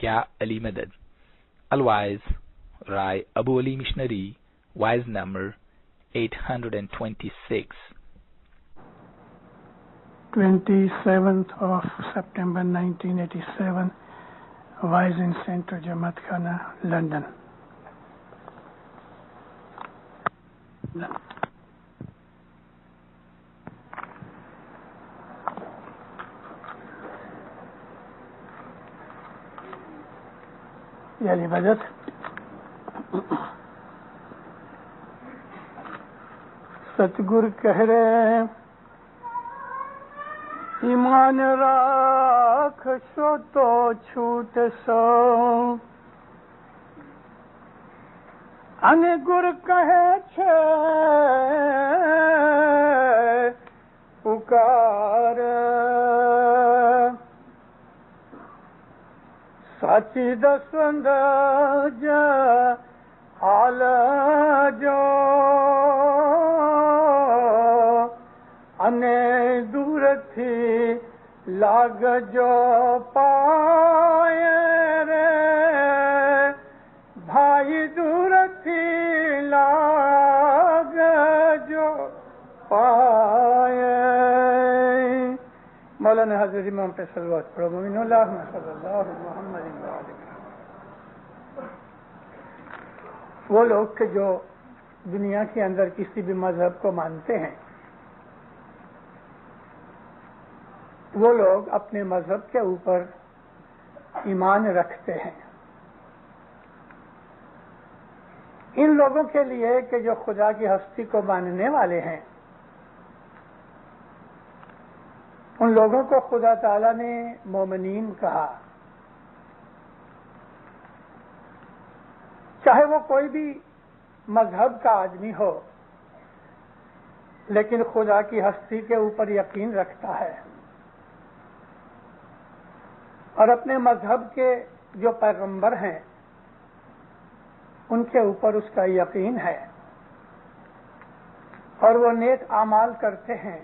Ya Ali Madad. Al-Wise, Rai Abu Ali Missionary, Wise number 826. 27th of September 1987, Wise in Center Jamaat Khana, London. یعنی budget ستگر کہہ رہے ایمان راکھ شو تو چھوٹ سو ان گر کہے چھے پکار سچی دسوند حال جو انے دور تھی لاگ جو پائے رے بھائی دور تھی لاگ جو پائے. مولانا حضرت امام پہ صلوات پڑھو. مومن اللہ صلی اللہ محمد. وہ لوگ کہ جو دنیا کے اندر کسی بھی مذہب کو مانتے ہیں، وہ لوگ اپنے مذہب کے اوپر ایمان رکھتے ہیں. ان لوگوں کے لیے کہ جو خدا کی ہستی کو ماننے والے ہیں، ان لوگوں کو خدا تعالیٰ نے مومنین کہا. چاہے وہ کوئی بھی مذہب کا آدمی ہو، لیکن خدا کی ہستی کے اوپر یقین رکھتا ہے اور اپنے مذہب کے جو پیغمبر ہیں ان کے اوپر اس کا یقین ہے اور وہ نیک اعمال کرتے ہیں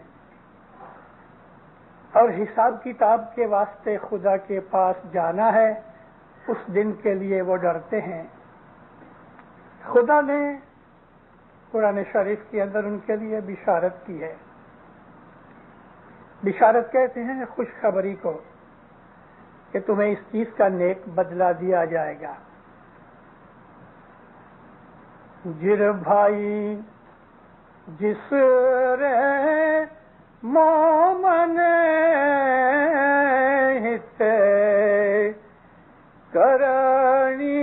اور حساب کتاب کے واسطے خدا کے پاس جانا ہے، اس دن کے لیے وہ ڈرتے ہیں. خدا نے قرآن شریف کے اندر ان کے لیے بشارت کی ہے. بشارت کہتے ہیں خوشخبری کو کہ تمہیں اس چیز کا نیک بدلہ دیا جائے گا. جر بھائی جس رے مومن ہتے کرنی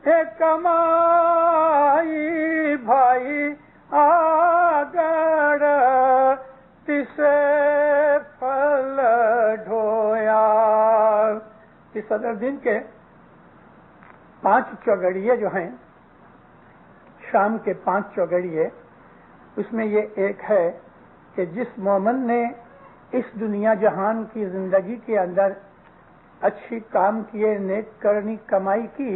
ہے کمائی بھائی آگڑ تسے پھل ڈھویا. اس صدر دن کے 5 چوگڑیے جو ہیں، شام کے 5 چوگڑیے، اس میں یہ ایک ہے کہ جس مومن نے اس دنیا جہان کی زندگی کے اندر اچھی کام کیے، نیک کرنی کمائی کی،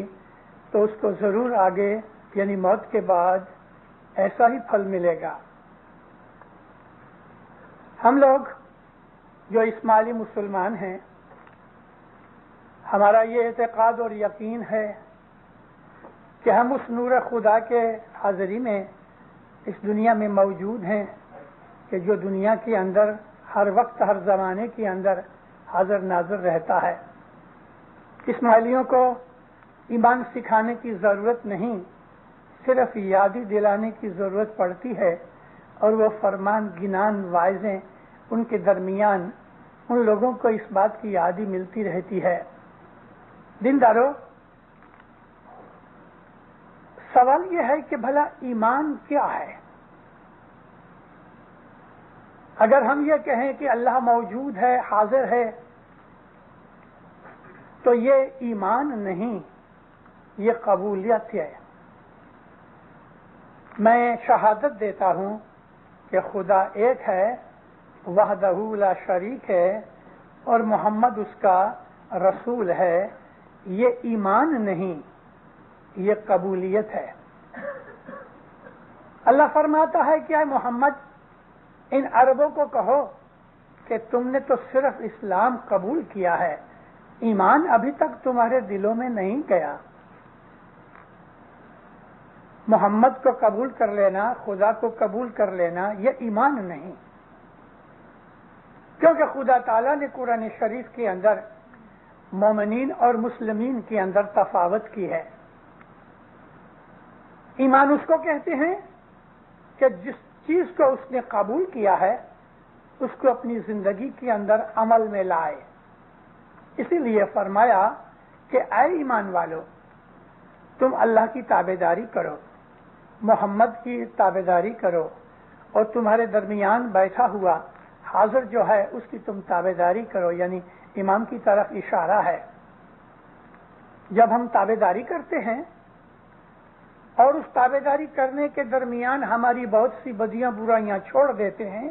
تو اس کو ضرور آگے یعنی موت کے بعد ایسا ہی پھل ملے گا. ہم لوگ جو اسماعیلی مسلمان ہیں، ہمارا یہ اعتقاد اور یقین ہے کہ ہم اس نور خدا کے حاضری میں اس دنیا میں موجود ہیں کہ جو دنیا کے اندر ہر وقت ہر زمانے کے اندر حاضر ناظر رہتا ہے. اسماعیلیوں کو ایمان سکھانے کی ضرورت نہیں، صرف یادی دلانے کی ضرورت پڑتی ہے، اور وہ فرمان گنان وائزیں ان کے درمیان ان لوگوں کو اس بات کی یادی ملتی رہتی ہے. دیندارو، سوال یہ ہے کہ بھلا ایمان کیا ہے؟ اگر ہم یہ کہیں کہ اللہ موجود ہے، حاضر ہے، تو یہ ایمان نہیں، یہ قبولیت ہے. میں شہادت دیتا ہوں کہ خدا ایک ہے، وحدہ لا شریک ہے، اور محمد اس کا رسول ہے. یہ ایمان نہیں، یہ قبولیت ہے. اللہ فرماتا ہے کہ اے محمد، ان عربوں کو کہو کہ تم نے تو صرف اسلام قبول کیا ہے، ایمان ابھی تک تمہارے دلوں میں نہیں گیا. محمد کو قبول کر لینا، خدا کو قبول کر لینا، یہ ایمان نہیں. کیونکہ خدا تعالیٰ نے قرآن شریف کے اندر مومنین اور مسلمین کے اندر تفاوت کی ہے. ایمان اس کو کہتے ہیں کہ جس چیز کو اس نے قبول کیا ہے اس کو اپنی زندگی کے اندر عمل میں لائے. اسی لیے فرمایا کہ اے ایمان والو، تم اللہ کی تابعداری کرو، محمد کی تابعداری کرو، اور تمہارے درمیان بیٹھا ہوا حاضر جو ہے اس کی تم تابعداری کرو. یعنی امام کی طرف اشارہ ہے. جب ہم تابعداری کرتے ہیں اور اس تابعداری کرنے کے درمیان ہماری بہت سی بدیاں برائیاں چھوڑ دیتے ہیں،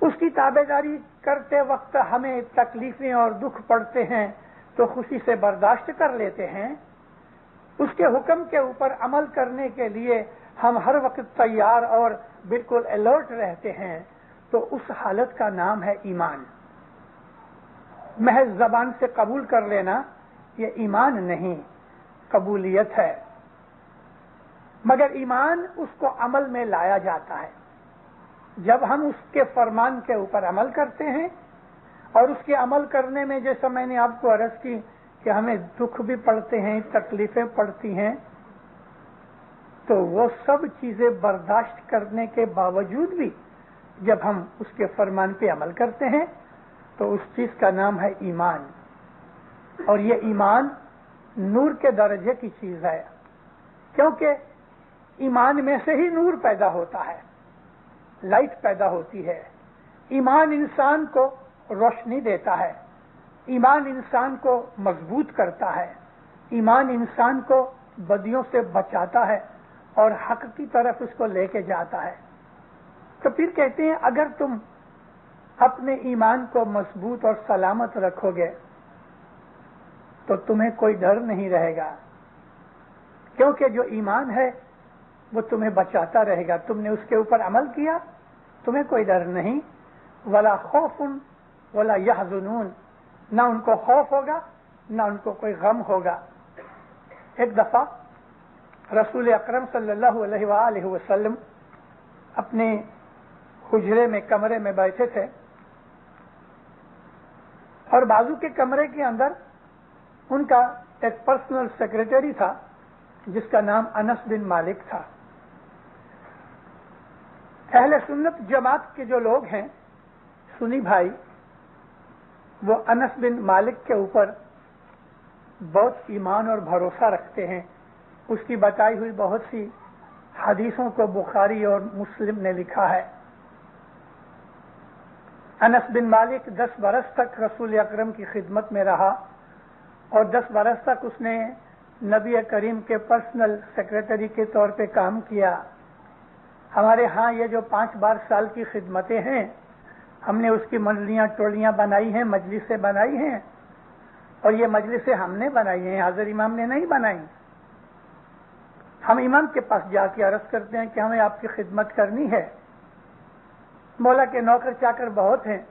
اس کی تابعداری کرتے وقت ہمیں تکلیفیں اور دکھ پڑتے ہیں تو خوشی سے برداشت کر لیتے ہیں. اس کے حکم کے اوپر عمل کرنے کے لیے ہم ہر وقت تیار اور بالکل الرٹ رہتے ہیں. تو اس حالت کا نام ہے ایمان. محض زبان سے قبول کر لینا یہ ایمان نہیں، قبولیت ہے. مگر ایمان اس کو عمل میں لایا جاتا ہے جب ہم اس کے فرمان کے اوپر عمل کرتے ہیں. اور اس کے عمل کرنے میں جیسا میں نے آپ کو عرض کی کہ ہمیں دکھ بھی پڑتے ہیں، تکلیفیں پڑتی ہیں، تو وہ سب چیزیں برداشت کرنے کے باوجود بھی جب ہم اس کے فرمان پہ عمل کرتے ہیں تو اس چیز کا نام ہے ایمان. اور یہ ایمان نور کے درجے کی چیز ہے، کیونکہ ایمان میں سے ہی نور پیدا ہوتا ہے، لائٹ پیدا ہوتی ہے. ایمان انسان کو روشنی دیتا ہے، ایمان انسان کو مضبوط کرتا ہے، ایمان انسان کو بدیوں سے بچاتا ہے اور حق کی طرف اس کو لے کے جاتا ہے. تو پھر کہتے ہیں اگر تم اپنے ایمان کو مضبوط اور سلامت رکھو گے تو تمہیں کوئی ڈر نہیں رہے گا، کیونکہ جو ایمان ہے وہ تمہیں بچاتا رہے گا. تم نے اس کے اوپر عمل کیا، تمہیں کوئی ڈر نہیں. ولا خوف ولا یحزنون، نہ ان کو خوف ہوگا نہ ان کو کوئی غم ہوگا. ایک دفعہ رسول اکرم صلی اللہ علیہ وآلہ وسلم اپنے حجرے میں، کمرے میں بیٹھے تھے، اور بازو کے کمرے کے اندر ان کا ایک پرسنل سیکریٹری تھا جس کا نام انس بن مالک تھا. اہل سنت جماعت کے جو لوگ ہیں، سنی بھائی، وہ انس بن مالک کے اوپر بہت ایمان اور بھروسہ رکھتے ہیں. اس کی بتائی ہوئی بہت سی حدیثوں کو بخاری اور مسلم نے لکھا ہے. انس بن مالک 10 برس تک رسول اکرم کی خدمت میں رہا اور 10 برس تک اس نے نبی کریم کے پرسنل سیکریٹری کے طور پہ کام کیا. ہمارے ہاں یہ جو 5 سال کی خدمتیں ہیں، ہم نے اس کی منڈلیاں ٹولیاں بنائی ہیں، مجلسیں بنائی ہیں، اور یہ مجلسیں ہم نے بنائی ہیں، حاضر امام نے نہیں بنائی. ہم امام کے پاس جا کے عرض کرتے ہیں کہ ہمیں آپ کی خدمت کرنی ہے. مولا کے نوکر چاکر بہت ہیں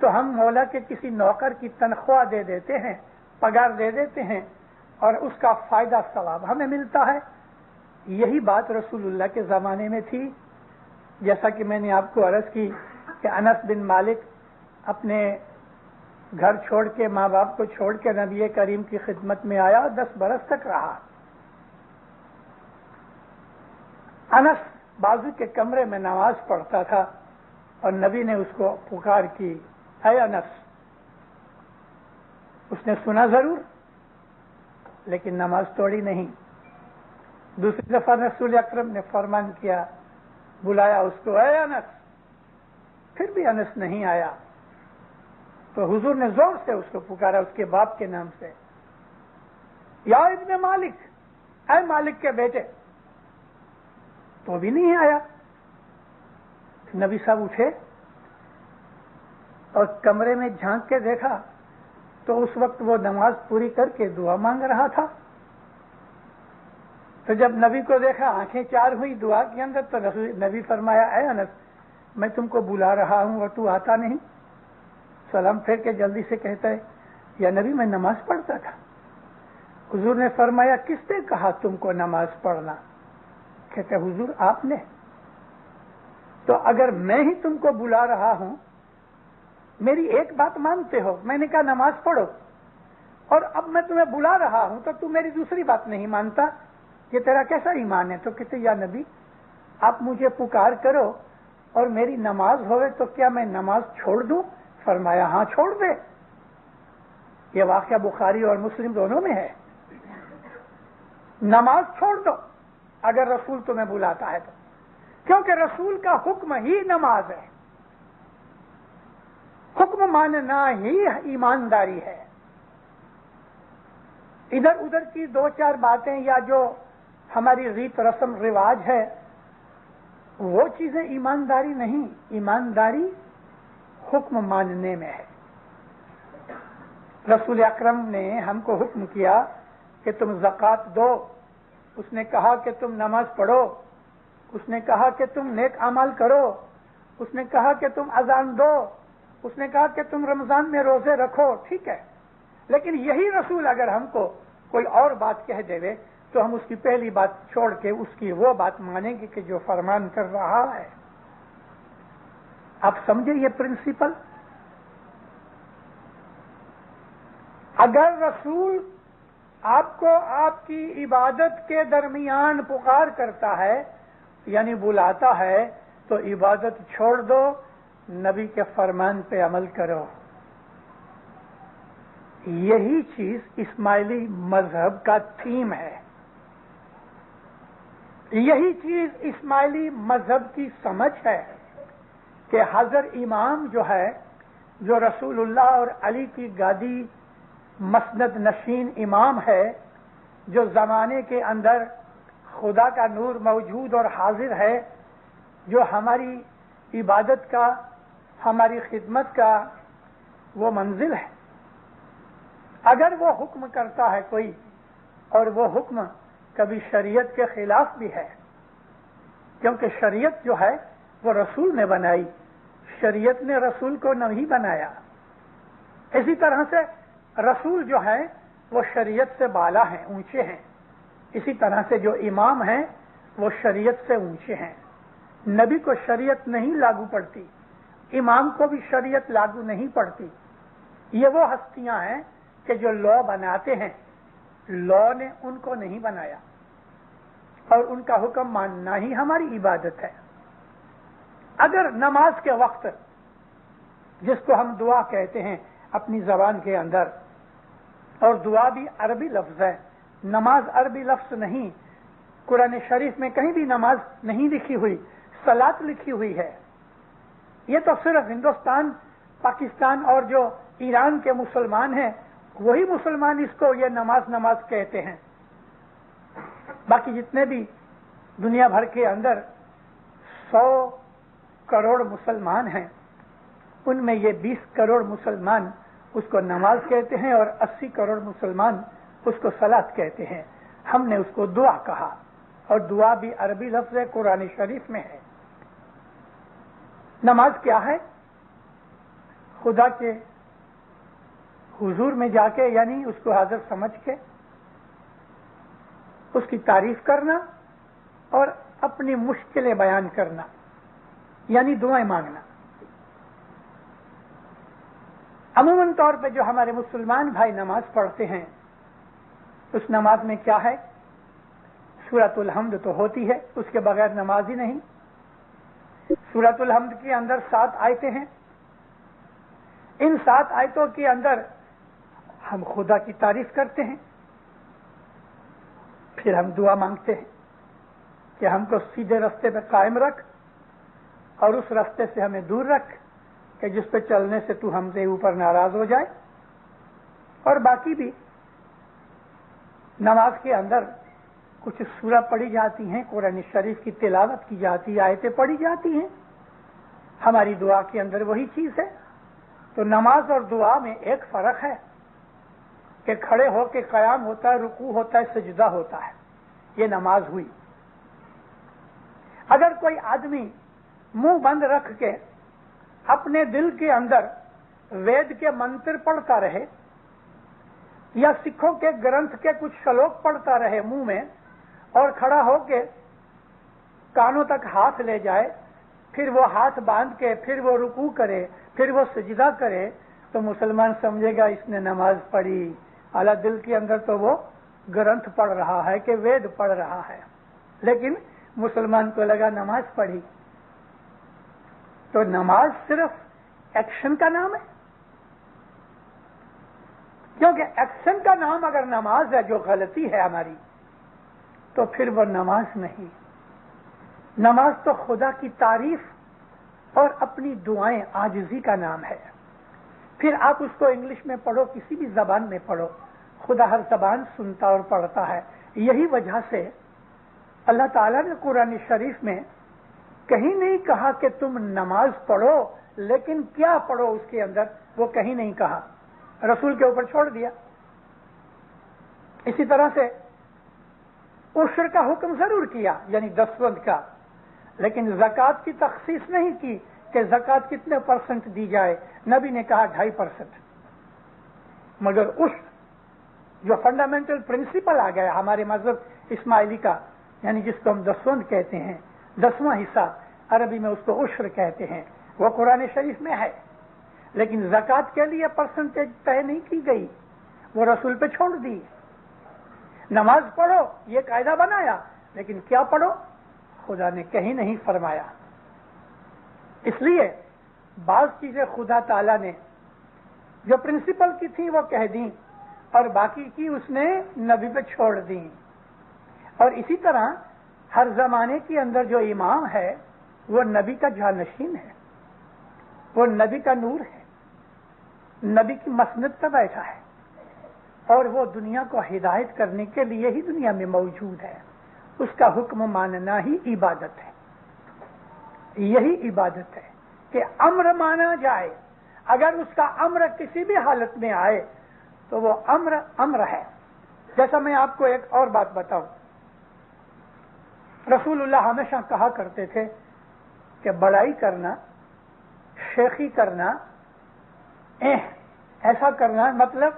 تو ہم مولا کے کسی نوکر کی تنخواہ دے دیتے ہیں، پگار دے دیتے ہیں، اور اس کا فائدہ ثواب ہمیں ملتا ہے. یہی بات رسول اللہ کے زمانے میں تھی. جیسا کہ میں نے آپ کو عرض کی کہ انس بن مالک اپنے گھر چھوڑ کے، ماں باپ کو چھوڑ کے نبی کریم کی خدمت میں آیا اور 10 برس تک رہا. انس بازو کے کمرے میں نماز پڑھتا تھا اور نبی نے اس کو پکار کی، اے انس. اس نے سنا ضرور لیکن نماز توڑی نہیں. دوسری دفعہ رسول اکرم نے فرمان کیا، بلایا اس کو، اے انس. پھر بھی انس نہیں آیا تو حضور نے زور سے اس کو پکارا اس کے باپ کے نام سے، یا ابن مالک، اے مالک کے بیٹے. تو بھی نہیں آیا. نبی صاحب اٹھے اور کمرے میں جھانک کے دیکھا تو اس وقت وہ نماز پوری کر کے دعا مانگ رہا تھا. تو جب نبی کو دیکھا، آنکھیں چار ہوئی دعا کے اندر، تو نبی فرمایا، اے انس، میں تم کو بلا رہا ہوں اور تو آتا نہیں. سلام پھیر کے جلدی سے کہتا ہے، یا نبی میں نماز پڑھتا تھا۔ حضور نے فرمایا کس نے کہا تم کو نماز پڑھنا؟ کہتے حضور آپ نے۔ تو اگر میں ہی تم کو بلا رہا ہوں، میری ایک بات مانتے ہو، میں نے کہا نماز پڑھو، اور اب میں تمہیں بلا رہا ہوں تو تم میری دوسری بات نہیں مانتا، یہ تیرا کیسا ایمان ہے؟ تو کہتے یا نبی آپ مجھے پکار کرو اور میری نماز ہوئے تو کیا میں نماز چھوڑ دوں؟ فرمایا ہاں چھوڑ دے۔ یہ واقعہ بخاری اور مسلم دونوں میں ہے۔ نماز چھوڑ دو اگر رسول تمہیں بلاتا ہے تو، کیونکہ رسول کا حکم ہی نماز ہے، حکم ماننا ہی ایمانداری ہے۔ ادھر ادھر کی دو چار باتیں یا جو ہماری ریت رسم رواج ہے وہ چیزیں ایمانداری نہیں، ایمانداری حکم ماننے میں ہے۔ رسول اکرم نے ہم کو حکم کیا کہ تم زکوٰۃ دو، اس نے کہا کہ تم نماز پڑھو، اس نے کہا کہ تم نیک اعمال کرو، اس نے کہا کہ تم اذان دو، اس نے کہا کہ تم رمضان میں روزے رکھو، ٹھیک ہے۔ لیکن یہی رسول اگر ہم کو کوئی اور بات کہہ دے تو ہم اس کی پہلی بات چھوڑ کے اس کی وہ بات مانیں گے کہ جو فرمان کر رہا ہے۔ آپ سمجھے یہ پرنسپل؟ اگر رسول آپ کو آپ کی عبادت کے درمیان پکار کرتا ہے یعنی بلاتا ہے تو عبادت چھوڑ دو، نبی کے فرمان پہ عمل کرو۔ یہی چیز اسماعیلی مذہب کا تھیم ہے، یہی چیز اسماعیلی مذہب کی سمجھ ہے کہ حضرت امام جو ہے، جو رسول اللہ اور علی کی گادی مسند نشین امام ہے، جو زمانے کے اندر خدا کا نور موجود اور حاضر ہے، جو ہماری عبادت کا، ہماری خدمت کا وہ منزل ہے۔ اگر وہ حکم کرتا ہے کوئی اور وہ حکم کبھی شریعت کے خلاف بھی ہے، کیونکہ شریعت جو ہے وہ رسول نے بنائی، شریعت نے رسول کو نہیں بنایا۔ اسی طرح سے رسول جو ہیں وہ شریعت سے بالا ہیں، اونچے ہیں، اسی طرح سے جو امام ہیں وہ شریعت سے اونچے ہیں۔ نبی کو شریعت نہیں لاگو پڑتی، امام کو بھی شریعت لاگو نہیں پڑتی۔ یہ وہ ہستیاں ہیں کہ جو لا بناتے ہیں، لا نے ان کو نہیں بنایا، اور ان کا حکم ماننا ہی ہماری عبادت ہے۔ اگر نماز کے وقت، جس کو ہم دعا کہتے ہیں اپنی زبان کے اندر، اور دعا بھی عربی لفظ ہے، نماز عربی لفظ نہیں، قرآن شریف میں کہیں بھی نماز نہیں لکھی ہوئی، صلاۃ لکھی ہوئی ہے۔ یہ تو صرف ہندوستان، پاکستان اور جو ایران کے مسلمان ہیں وہی مسلمان اس کو یہ نماز کہتے ہیں۔ باقی جتنے بھی دنیا بھر کے اندر 100 کروڑ مسلمان ہیں، ان میں یہ 20 کروڑ مسلمان اس کو نماز کہتے ہیں اور 80 کروڑ مسلمان اس کو صلاۃ کہتے ہیں۔ ہم نے اس کو دعا کہا، اور دعا بھی عربی لفظ ہے، قرآن شریف میں ہے۔ نماز کیا ہے؟ خدا کے حضور میں جا کے، یعنی اس کو حاضر سمجھ کے اس کی تعریف کرنا اور اپنی مشکلیں بیان کرنا، یعنی دعائیں مانگنا۔ عموماً طور پہ جو ہمارے مسلمان بھائی نماز پڑھتے ہیں، اس نماز میں کیا ہے؟ سورۃ الحمد تو ہوتی ہے، اس کے بغیر نماز ہی نہیں۔ سورۃ الحمد کے اندر 7 آیتیں ہیں۔ ان 7 آیتوں کے اندر ہم خدا کی تعریف کرتے ہیں، پھر ہم دعا مانگتے ہیں کہ ہم کو سیدھے راستے پہ قائم رکھ اور اس راستے سے ہمیں دور رکھ کہ جس پہ چلنے سے تو ہم سے اوپر ناراض ہو جائے۔ اور باقی بھی نماز کے اندر کچھ سورہ پڑھی جاتی ہیں، قرآن شریف کی تلاوت کی جاتی ہے، آیتیں پڑھی جاتی ہیں۔ ہماری دعا کے اندر وہی چیز ہے۔ تو نماز اور دعا میں ایک فرق ہے کہ کھڑے ہو کے قیام ہوتا ہے، رکوع ہوتا ہے، سجدہ ہوتا ہے، یہ نماز ہوئی۔ اگر کوئی آدمی منہ بند رکھ کے اپنے دل کے اندر وید کے منتر پڑھتا رہے یا سکھوں کے گرنتھ کے کچھ شلوک پڑھتا رہے منہ میں اور کھڑا ہو کے کانوں تک ہاتھ لے جائے، پھر وہ ہاتھ باندھ کے پھر وہ رکوع کرے، پھر وہ سجدہ کرے، تو مسلمان سمجھے گا اس نے نماز پڑھی، اعلیٰ دل کے اندر تو وہ گرنتھ پڑھ رہا ہے کہ وید پڑھ رہا ہے، لیکن مسلمان کو لگا نماز پڑھی۔ تو نماز صرف ایکشن کا نام ہے، کیونکہ ایکشن کا نام اگر نماز ہے جو غلطی ہے ہماری، تو پھر وہ نماز نہیں۔ نماز تو خدا کی تعریف اور اپنی دعائیں عاجزی کا نام ہے۔ پھر آپ اس کو انگلش میں پڑھو، کسی بھی زبان میں پڑھو، خدا ہر زبان سنتا اور پڑھتا ہے۔ یہی وجہ سے اللہ تعالیٰ نے قرآن شریف میں کہیں نہیں کہا کہ تم نماز پڑھو، لیکن کیا پڑھو اس کے اندر وہ کہیں نہیں کہا، رسول کے اوپر چھوڑ دیا۔ اسی طرح سے عشر کا حکم ضرور کیا، یعنی دسوند کا، لیکن زکوٰۃ کی تخصیص نہیں کی کہ زکوٰۃ کتنے پرسنٹ دی جائے، نبی نے کہا 2.5%۔ مگر عشر جو فنڈامنٹل پرنسپل آ گیا ہمارے مذہب اسماعیلی کا، یعنی جس کو ہم دسوند کہتے ہیں، 10واں حصہ، عربی میں اس کو عشر کہتے ہیں، وہ قرآن شریف میں ہے، لیکن زکوٰۃ کے لیے پرسنٹیج طے نہیں کی گئی، وہ رسول پہ چھوڑ دی۔ نماز پڑھو یہ قاعدہ بنایا، لیکن کیا پڑھو خدا نے کہیں نہیں فرمایا۔ اس لیے بعض چیزیں خدا تعالیٰ نے جو پرنسپل کی تھی وہ کہہ دیں، اور باقی کی اس نے نبی پہ چھوڑ دیں۔ اور اسی طرح ہر زمانے کے اندر جو امام ہے وہ نبی کا جانشین ہے، وہ نبی کا نور ہے، نبی کی مسند پہ بیٹھا ہے، اور وہ دنیا کو ہدایت کرنے کے لیے ہی دنیا میں موجود ہے۔ اس کا حکم ماننا ہی عبادت ہے، یہی عبادت ہے کہ امر مانا جائے۔ اگر اس کا امر کسی بھی حالت میں آئے تو وہ امر ہے۔ جیسا میں آپ کو ایک اور بات بتاؤں، رسول اللہ ہمیشہ کہا کرتے تھے کہ بڑائی کرنا، شیخی کرنا، ایسا کرنا، مطلب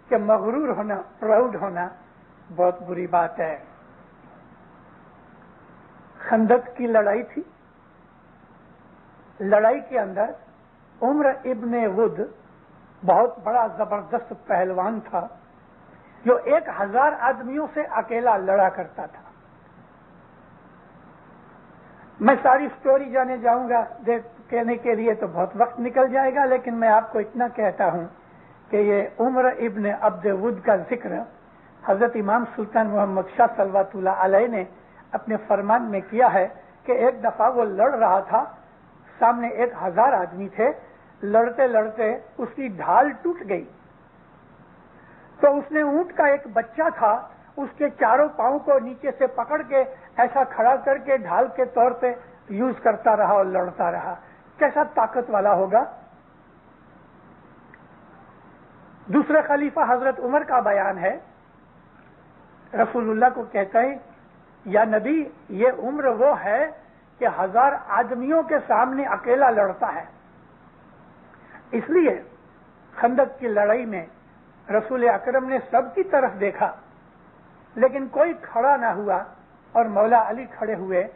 کہ مغرور ہونا، پراؤڈ ہونا بہت بری بات ہے۔ خندق کی لڑائی تھی، لڑائی کے اندر عمر ابن ود بہت بڑا زبردست پہلوان تھا، جو 1000 آدمیوں سے اکیلا لڑا کرتا تھا۔ میں ساری سٹوری جانے جاؤں گا کہنے کے لیے تو بہت وقت نکل جائے گا، لیکن میں آپ کو اتنا کہتا ہوں کہ یہ عمر ابن عبد ود کا ذکر حضرت امام سلطان محمد شاہ صلوات اللہ علیہ نے اپنے فرمان میں کیا ہے کہ ایک دفعہ وہ لڑ رہا تھا، سامنے 1000 آدمی تھے، لڑتے لڑتے اس کی ڈھال ٹوٹ گئی، تو اس نے اونٹ کا ایک بچہ تھا، اس کے چاروں پاؤں کو نیچے سے پکڑ کے ایسا کھڑا کر کے ڈھال کے طور پہ یوز کرتا رہا اور لڑتا رہا۔ کیسا طاقت والا ہوگا۔ دوسرے خلیفہ حضرت عمر کا بیان ہے، رسول اللہ کو کہتا ہے یا نبی یہ عمر وہ ہے کہ 1000 آدمیوں کے سامنے اکیلا لڑتا ہے۔ اس لیے خندق کی لڑائی میں رسول اکرم نے سب کی طرف دیکھا، لیکن کوئی کھڑا نہ ہوا، اور مولا علی کھڑے ہوئے،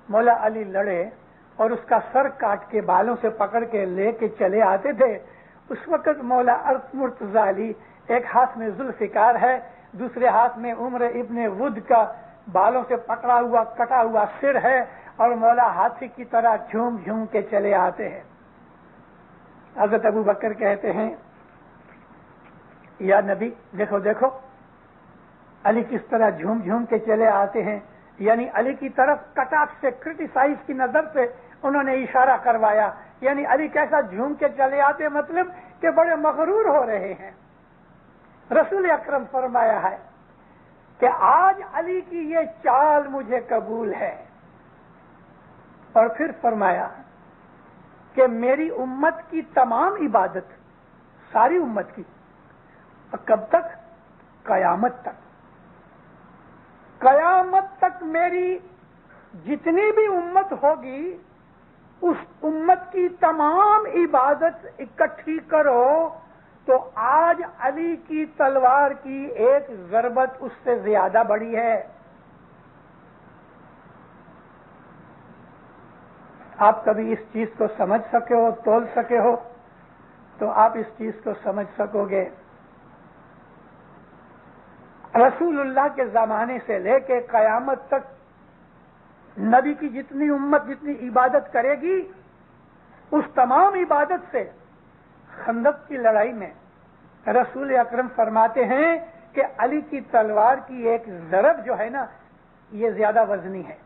مولا علی لڑے اور اس کا سر کاٹ کے بالوں سے پکڑ کے لے کے چلے آتے تھے۔ اس وقت مولا مرتضی علی ایک ہاتھ میں ذوالفقار ہے، دوسرے ہاتھ میں عمر ابن ود کا بالوں سے پکڑا ہوا کٹا ہوا سر ہے، اور مولا ہاتھی کی طرح جھوم جھوم کے چلے آتے ہیں۔ حضرت ابو بکر کہتے ہیں یا نبی دیکھو دیکھو علی کس طرح جھوم جھوم کے چلے آتے ہیں، یعنی علی کی طرف کٹاخ سے کرٹیسائز کی نظر سے انہوں نے اشارہ کروایا، یعنی علی کیسا جھوم کے چلے آتے، مطلب کہ بڑے مغرور ہو رہے ہیں۔ رسول اکرم فرمایا ہے کہ آج علی کی یہ چال مجھے قبول ہے، اور پھر فرمایا کہ میری امت کی تمام عبادت، ساری امت کی، کب تک؟ قیامت تک، قیامت تک میری جتنی بھی امت ہوگی اس امت کی تمام عبادت اکٹھی کرو تو آج علی کی تلوار کی ایک ضربت اس سے زیادہ بڑی ہے. آپ کبھی اس چیز کو سمجھ سکے ہو، تول سکے ہو، تو آپ اس چیز کو سمجھ سکو گے. رسول اللہ کے زمانے سے لے کے قیامت تک نبی کی جتنی امت جتنی عبادت کرے گی، اس تمام عبادت سے خندق کی لڑائی میں رسول اکرم فرماتے ہیں کہ علی کی تلوار کی ایک ضرب جو ہے نا، یہ زیادہ وزنی ہے.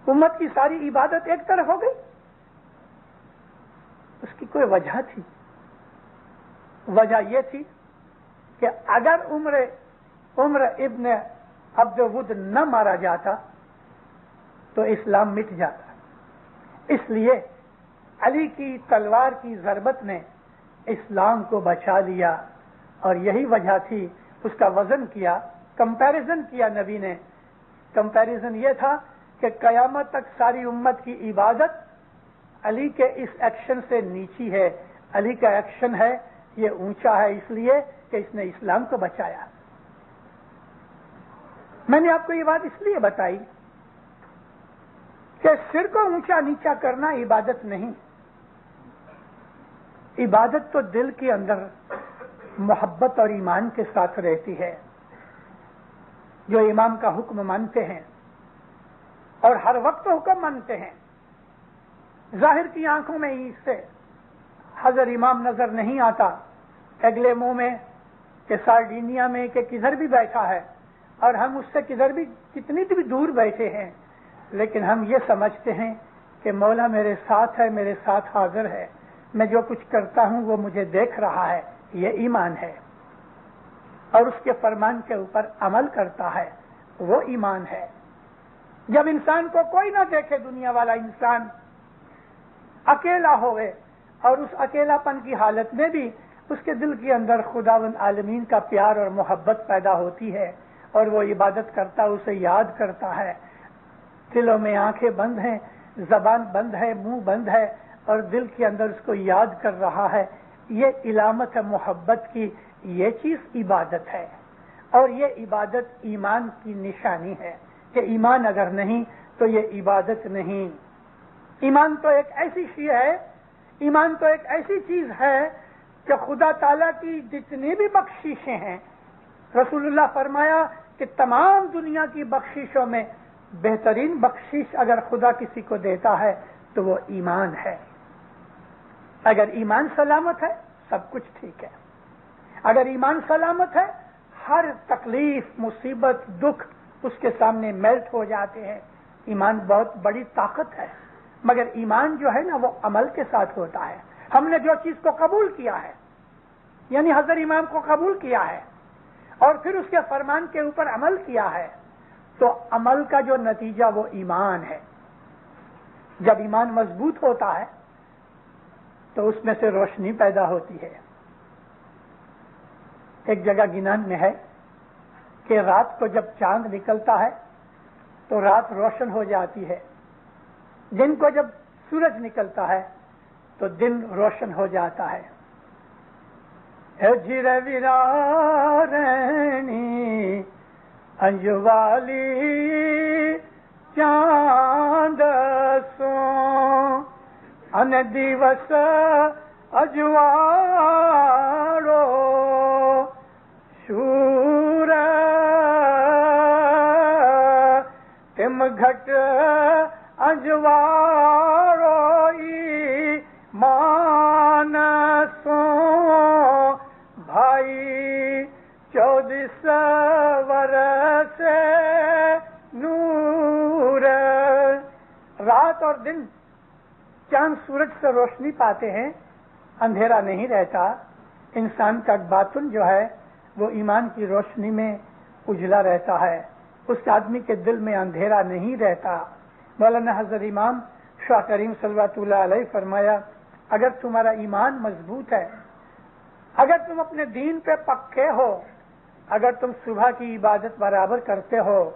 امت کی ساری عبادت ایک طرف ہو گئی. اس کی کوئی وجہ تھی. وجہ یہ تھی کہ اگر عمر ابن عبد ود نہ مارا جاتا تو اسلام مٹ جاتا. اس لیے علی کی تلوار کی ضربت نے اسلام کو بچا لیا، اور یہی وجہ تھی. اس کا وزن کیا، کمپیریزن کیا نبی نے. کمپیریزن یہ تھا کہ قیامت تک ساری امت کی عبادت علی کے اس ایکشن سے نیچی ہے. علی کا ایکشن ہے یہ اونچا ہے، اس لیے کہ اس نے اسلام کو بچایا. میں نے آپ کو یہ بات اس لیے بتائی کہ سر کو اونچا نیچا کرنا عبادت نہیں. عبادت تو دل کے اندر محبت اور ایمان کے ساتھ رہتی ہے. جو امام کا حکم مانتے ہیں اور ہر وقت حکم مانتے ہیں، ظاہر کی آنکھوں میں اس سے حضر امام نظر نہیں آتا، اگلے منہ میں کہ سارڈینیا میں کہ کدھر بھی بیٹھا ہے، اور ہم اس سے کدھر بھی کتنی بھی دور بیٹھے ہیں، لیکن ہم یہ سمجھتے ہیں کہ مولا میرے ساتھ ہے، میرے ساتھ حاضر ہے، میں جو کچھ کرتا ہوں وہ مجھے دیکھ رہا ہے. یہ ایمان ہے. اور اس کے فرمان کے اوپر عمل کرتا ہے، وہ ایمان ہے. جب انسان کو کوئی نہ دیکھے، دنیا والا انسان اکیلا ہوئے، اور اس اکیلا پن کی حالت میں بھی اس کے دل کے اندر خداوند عالمین کا پیار اور محبت پیدا ہوتی ہے، اور وہ عبادت کرتا، اسے یاد کرتا ہے. دلوں میں آنکھیں بند ہیں، زبان بند ہے، منہ بند ہے، اور دل کے اندر اس کو یاد کر رہا ہے. یہ علامت ہے محبت کی. یہ چیز عبادت ہے، اور یہ عبادت ایمان کی نشانی ہے کہ ایمان اگر نہیں تو یہ عبادت نہیں. ایمان تو ایک ایسی چیز ہے، ایمان تو ایک ایسی چیز ہے کہ خدا تعالیٰ کی جتنی بھی بخششیں ہیں، رسول اللہ فرمایا کہ تمام دنیا کی بخششوں میں بہترین بخشش اگر خدا کسی کو دیتا ہے تو وہ ایمان ہے. اگر ایمان سلامت ہے سب کچھ ٹھیک ہے. اگر ایمان سلامت ہے، ہر تکلیف، مصیبت، دکھ اس کے سامنے میلٹ ہو جاتے ہیں. ایمان بہت بڑی طاقت ہے، مگر ایمان جو ہے نا وہ عمل کے ساتھ ہوتا ہے. ہم نے جو چیز کو قبول کیا ہے، یعنی حضرت امام کو قبول کیا ہے اور پھر اس کے فرمان کے اوپر عمل کیا ہے، تو عمل کا جو نتیجہ وہ ایمان ہے. جب ایمان مضبوط ہوتا ہے تو اس میں سے روشنی پیدا ہوتی ہے. ایک جگہ گنان میں ہے کہ رات کو جب چاند نکلتا ہے تو رات روشن ہو جاتی ہے، دن کو جب سورج نکلتا ہے تو دن روشن ہو جاتا ہے. جر ویرانی انجوالی چاند سو ان دیوس اجوارو شور تم گھٹ اجوارو مانسو بھائی 14 برس نور. رات اور دن چاند سورج سے روشنی پاتے ہیں، اندھیرا نہیں رہتا. انسان کا باطن جو ہے وہ ایمان کی روشنی میں اجلا رہتا ہے، اس آدمی کے دل میں اندھیرا نہیں رہتا. مولانا حضرت امام شاہ کریم صلوات اللہ علیہ فرمایا، اگر تمہارا ایمان مضبوط ہے، اگر تم اپنے دین پہ پکے ہو، اگر تم صبح کی عبادت برابر کرتے ہو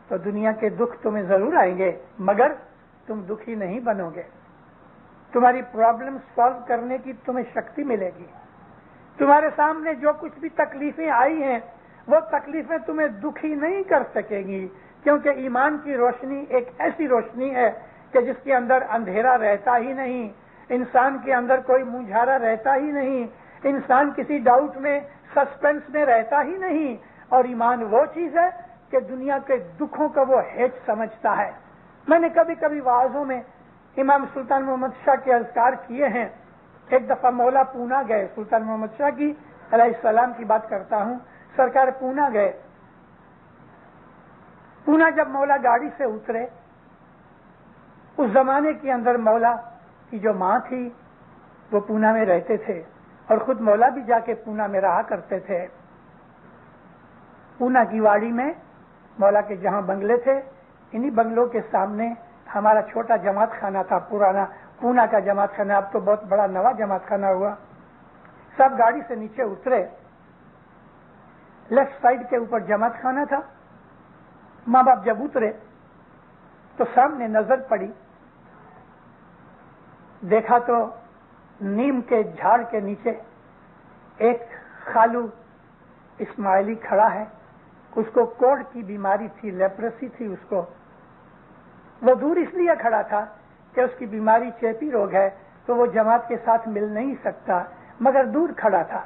تو دنیا کے دکھ تمہیں ضرور آئیں گے، مگر تم دکھی نہیں بنو گے. تمہاری پرابلم سالو کرنے کی تمہیں شکتی ملے گی. تمہارے سامنے جو کچھ بھی تکلیفیں آئی ہیں وہ تکلیفیں تمہیں دکھی نہیں کر سکے گی، کیونکہ ایمان کی روشنی ایک ایسی روشنی ہے کہ جس کے اندر اندھیرا رہتا ہی نہیں، انسان کے اندر کوئی مونجھارا رہتا ہی نہیں، انسان کسی ڈاؤٹ میں سسپینس میں رہتا ہی نہیں، اور ایمان وہ چیز ہے کہ دنیا کے دکھوں کا وہ ہیچ سمجھتا ہے۔ میں نے کبھی کبھی واعظوں میں امام سلطان محمد شاہ کے اذکار کیے ہیں۔ ایک دفعہ مولا پونا گئے، سلطان محمد شاہ کی علیہ السلام کی بات کرتا ہوں، سرکار پونا گئے۔ پونا جب مولا گاڑی سے اترے، اس زمانے کے اندر مولا کی جو ماں تھی وہ پونا میں رہتے تھے، اور خود مولا بھی جا کے پونا میں رہا کرتے تھے۔ پونا کی واڑی میں مولا کے جہاں بنگلے تھے، انہی بنگلوں کے سامنے ہمارا چھوٹا جماعت خانہ تھا، پرانا پونا کا جماعت خانہ، اب تو بہت بڑا نوا جماعت خانہ ہوا۔ سب گاڑی سے نیچے اترے، لیفٹ سائڈ کے اوپر جماعت خانہ تھا۔ ماں باپ جب اترے تو سامنے نظر پڑی، دیکھا تو نیم کے جھاڑ کے نیچے ایک خالو اسماعیلی کھڑا ہے۔ اس کو کوڑ کی بیماری تھی، لیپریسی تھی اس کو۔ وہ دور اس لیے کھڑا تھا کہ اس کی بیماری چیپی روگ ہے، تو وہ جماعت کے ساتھ مل نہیں سکتا، مگر دور کھڑا تھا۔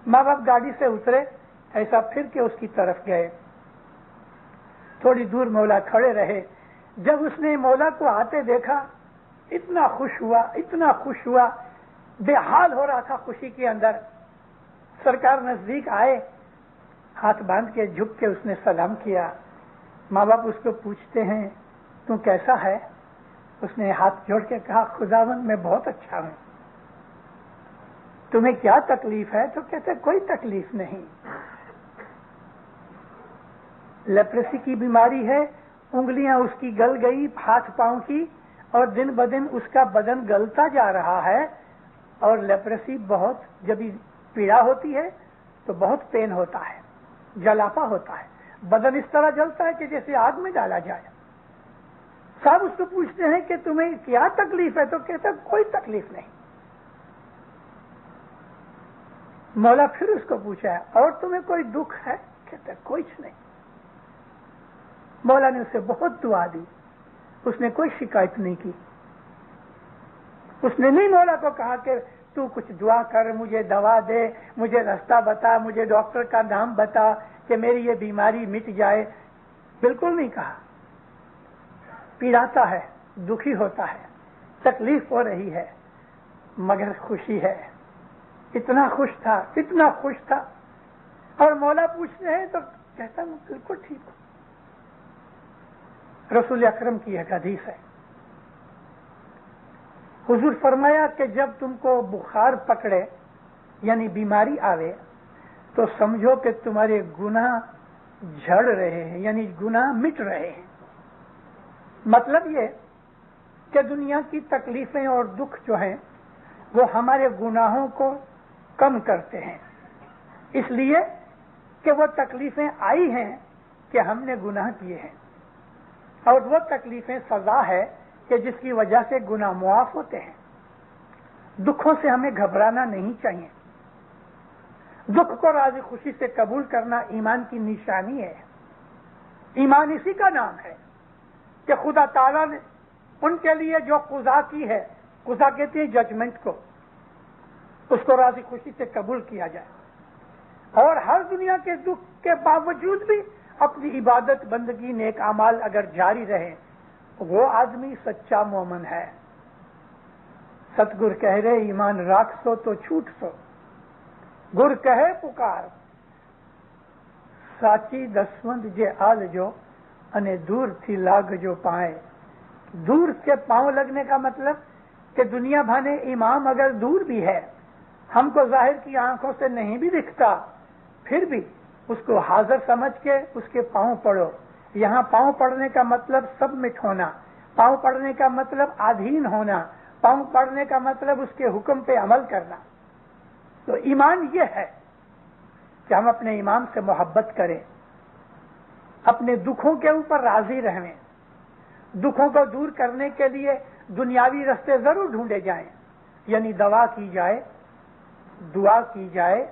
ماں باپ گاڑی سے اترے، ایسا پھر کے اس کی طرف گئے۔ تھوڑی دور مولا کھڑے رہے۔ جب اس نے مولا کو آتے دیکھا، اتنا خوش ہوا، بے حال ہو رہا تھا خوشی کے اندر۔ سرکار نزدیک آئے، ہاتھ باندھ کے جھک کے اس نے سلام کیا۔ ماں باپ اس کو پوچھتے ہیں تو کیسا ہے؟ اس نے ہاتھ جوڑ کے کہا، خداوند میں بہت اچھا ہوں۔ تمہیں کیا تکلیف ہے؟ تو کہتے کوئی تکلیف نہیں، لیپریسی کی بیماری ہے، انگلیاں اس کی گل گئی ہاتھ پاؤں کی، اور دن بدن اس کا بدن گلتا جا رہا ہے، اور لیپریسی بہت جب پیڑا ہوتی ہے تو بہت پین ہوتا ہے، جلاپا ہوتا ہے، بدن اس طرح جلتا ہے کہ جیسے آگ میں ڈالا جائے۔ صاحب اس کو پوچھتے ہیں کہ تمہیں کیا تکلیف ہے؟ تو کہتا کوئی تکلیف نہیں۔ مولا پھر اس کو پوچھا ہے اور تمہیں کوئی دکھ ہے؟ کہتا کچھ نہیں۔ مولا نے اسے بہت دعا دی، اس نے کوئی شکایت نہیں کی۔ اس نے نہیں مولا کو کہا کہ تو کچھ دعا کر، مجھے دوا دے، مجھے راستہ بتا، مجھے ڈاکٹر کا نام بتا کہ میری یہ بیماری مٹ جائے، بالکل نہیں کہا۔ پیڑاتا ہے، دکھی ہوتا ہے، تکلیف ہو رہی ہے، مگر خوشی ہے۔ اتنا خوش تھا، اور مولا پوچھتے ہیں تو کہتا ہوں بالکل ٹھیک ہوں۔ رسول اکرم کی ایک حدیث ہے، حضور فرمایا کہ جب تم کو بخار پکڑے یعنی بیماری آوے تو سمجھو کہ تمہارے گناہ جھڑ رہے ہیں، یعنی گناہ مٹ رہے ہیں۔ مطلب یہ کہ دنیا کی تکلیفیں اور دکھ جو ہیں وہ ہمارے گناہوں کو کم کرتے ہیں، اس لیے کہ وہ تکلیفیں آئی ہیں کہ ہم نے گناہ کیے ہیں، اور وہ تکلیفیں سزا ہے کہ جس کی وجہ سے گناہ معاف ہوتے ہیں۔ دکھوں سے ہمیں گھبرانا نہیں چاہیے۔ دکھ کو راضی خوشی سے قبول کرنا ایمان کی نشانی ہے۔ ایمان اسی کا نام ہے کہ خدا تعالیٰ نے ان کے لیے جو قضا کی ہے، قضا کہتے ہیں ججمنٹ کو، اس کو راضی خوشی سے قبول کیا جائے، اور ہر دنیا کے دکھ کے باوجود بھی اپنی عبادت بندگی نیک اعمال اگر جاری رہے، وہ آدمی سچا مومن ہے۔ ستگر کہہ رہے ایمان راکھ سو تو چھوٹ سو، گر کہے پکار ساچی دسوند جے آل جو انے دور تھی لاگ جو پائے۔ دور کے پاؤں لگنے کا مطلب کہ دنیا بھانے امام اگر دور بھی ہے، ہم کو ظاہر کی آنکھوں سے نہیں بھی دکھتا، پھر بھی اس کو حاضر سمجھ کے اس کے پاؤں پڑو۔ یہاں پاؤں پڑنے کا مطلب سبمٹ ہونا، پاؤں پڑنے کا مطلب آدھین ہونا، پاؤں پڑنے کا مطلب اس کے حکم پہ عمل کرنا۔ تو ایمان یہ ہے کہ ہم اپنے امام سے محبت کریں، اپنے دکھوں کے اوپر راضی رہیں، دکھوں کو دور کرنے کے لیے دنیاوی رستے ضرور ڈھونڈے جائیں، یعنی دوا کی جائے، دعا کی جائے،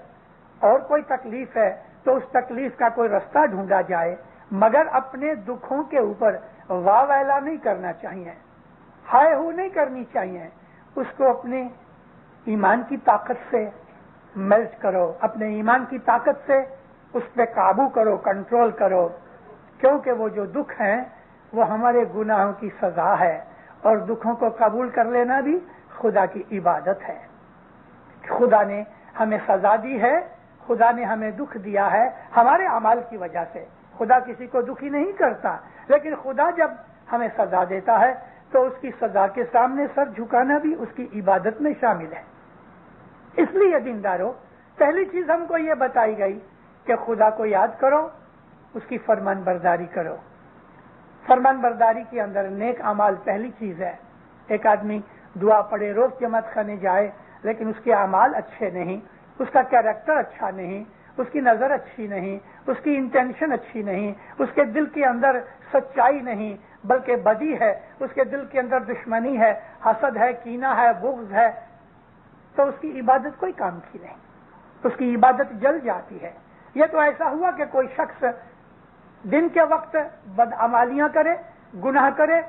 اور کوئی تکلیف ہے تو اس تکلیف کا کوئی رستہ ڈھونڈا جائے، مگر اپنے دکھوں کے اوپر واہ ویلا نہیں کرنا چاہیے، ہائے ہو نہیں کرنی چاہیے. اس کو اپنے ایمان کی طاقت سے میلٹ کرو، اپنے ایمان کی طاقت سے اس پہ قابو کرو، کنٹرول کرو، کیونکہ وہ جو دکھ ہیں وہ ہمارے گناہوں کی سزا ہے، اور دکھوں کو قبول کر لینا بھی خدا کی عبادت ہے. خدا نے ہمیں سزا دی ہے، خدا نے ہمیں دکھ دیا ہے ہمارے اعمال کی وجہ سے. خدا کسی کو دکھی نہیں کرتا، لیکن خدا جب ہمیں سزا دیتا ہے تو اس کی سزا کے سامنے سر جھکانا بھی اس کی عبادت میں شامل ہے. اس لیے دیندارو، پہلی چیز ہم کو یہ بتائی گئی کہ خدا کو یاد کرو، اس کی فرمان برداری کرو. فرمان برداری کے اندر نیک اعمال پہلی چیز ہے. ایک آدمی دعا پڑھے، روز جماعت خانے جائے، لیکن اس کے اعمال اچھے نہیں، اس کا کیریکٹر اچھا نہیں، اس کی نظر اچھی نہیں، اس کی انٹینشن اچھی نہیں، اس کے دل کے اندر سچائی نہیں بلکہ بدی ہے، اس کے دل کے اندر دشمنی ہے، حسد ہے، کینہ ہے، بغض ہے، تو اس کی عبادت کوئی کام کی نہیں، اس کی عبادت جل جاتی ہے. یہ تو ایسا ہوا کہ کوئی شخص دن کے وقت بدعمالیاں کرے، گناہ کرے،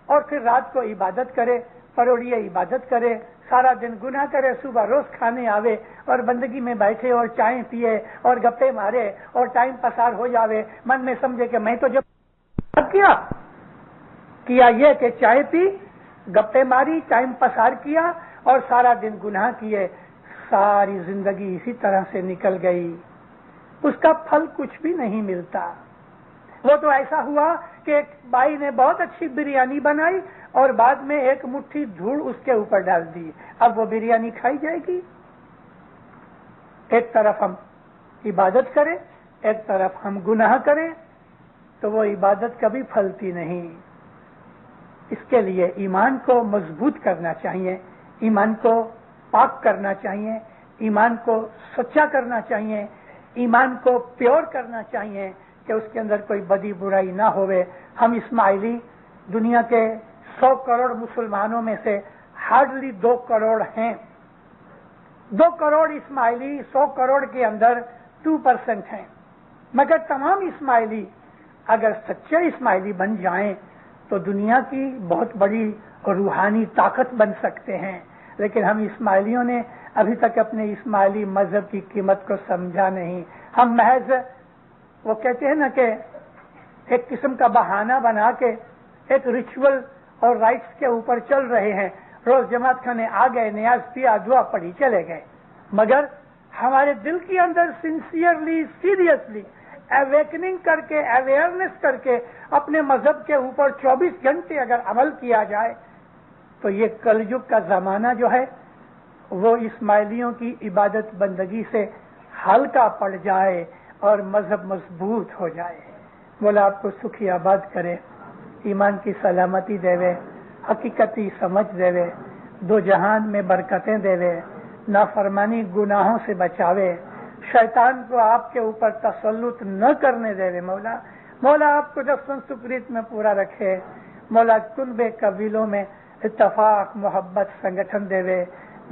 اور پھر رات کو عبادت کرے، پروڑیے عبادت کرے، سارا دن گناہ کرے، صبح روز کھانے آوے اور بندگی میں بیٹھے اور چائے پیے اور گپے مارے اور ٹائم پسار ہو جاوے، من میں سمجھے کہ میں تو جب کیا یہ کہ چائے پی، گپے ماری، ٹائم پسار کیا اور سارا دن گناہ کیے، ساری زندگی اسی طرح سے نکل گئی، اس کا پھل کچھ بھی نہیں ملتا. وہ تو ایسا ہوا کہ ایک بائی نے بہت اچھی بریانی بنائی اور بعد میں ایک مٹھی دھوڑ اس کے اوپر ڈال دی، اب وہ بریانی کھائی جائے گی؟ ایک طرف ہم عبادت کریں، ایک طرف ہم گناہ کریں تو وہ عبادت کبھی پھلتی نہیں. اس کے لیے ایمان کو مضبوط کرنا چاہیے، ایمان کو پاک کرنا چاہیے، ایمان کو سچا کرنا چاہیے، ایمان کو پیور کرنا چاہیے کہ اس کے اندر کوئی بدی برائی نہ ہوئے. ہم اسماعیلی دنیا کے 100 کروڑ مسلمانوں میں سے ہارڈلی 2 کروڑ ہیں. 2 کروڑ اسماعیلی 100 کروڑ کے اندر 2% ہیں، مگر تمام اسماعیلی اگر سچے اسماعیلی بن جائیں تو دنیا کی بہت بڑی روحانی طاقت بن سکتے ہیں. لیکن ہم اسماعیلیوں نے ابھی تک اپنے اسماعیلی مذہب کی قیمت کو سمجھا نہیں. ہم محض وہ کہتے ہیں نا کہ ایک قسم کا بہانہ بنا کے ایک ریچول اور رائٹس کے اوپر چل رہے ہیں. روز جماعت خانے آ گئے، نیاز پیا، دعا پڑھی، چلے گئے، مگر ہمارے دل کے اندر سنسیئرلی، سیریسلی اویکننگ کر کے، اویئرنیس کر کے اپنے مذہب کے اوپر 24 گھنٹے اگر عمل کیا جائے تو یہ کلجگ کا زمانہ جو ہے وہ اسماعیلیوں کی عبادت بندگی سے ہلکا پڑ جائے اور مذہب مضبوط ہو جائے. مولا آپ کو سکھی آباد کرے، ایمان کی سلامتی دے وے، حقیقتی سمجھ دے وے، 2 جہان میں برکتیں دے وے، نافرمانی گناہوں سے بچاوے، شیطان کو آپ کے اوپر تسلط نہ کرنے دے وے. مولا آپ کو دفن سکریت میں پورا رکھے. مولا کنبے قبیلوں میں اتفاق، محبت، سنگٹھن دے وے،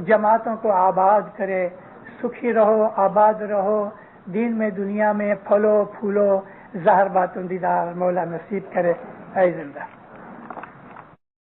جماعتوں کو آباد کرے. سکھی رہو، آباد رہو، دین میں دنیا میں پھلو پھولو، ظاہر باتوں دیدار مولا نصیب کرے. اے زندہ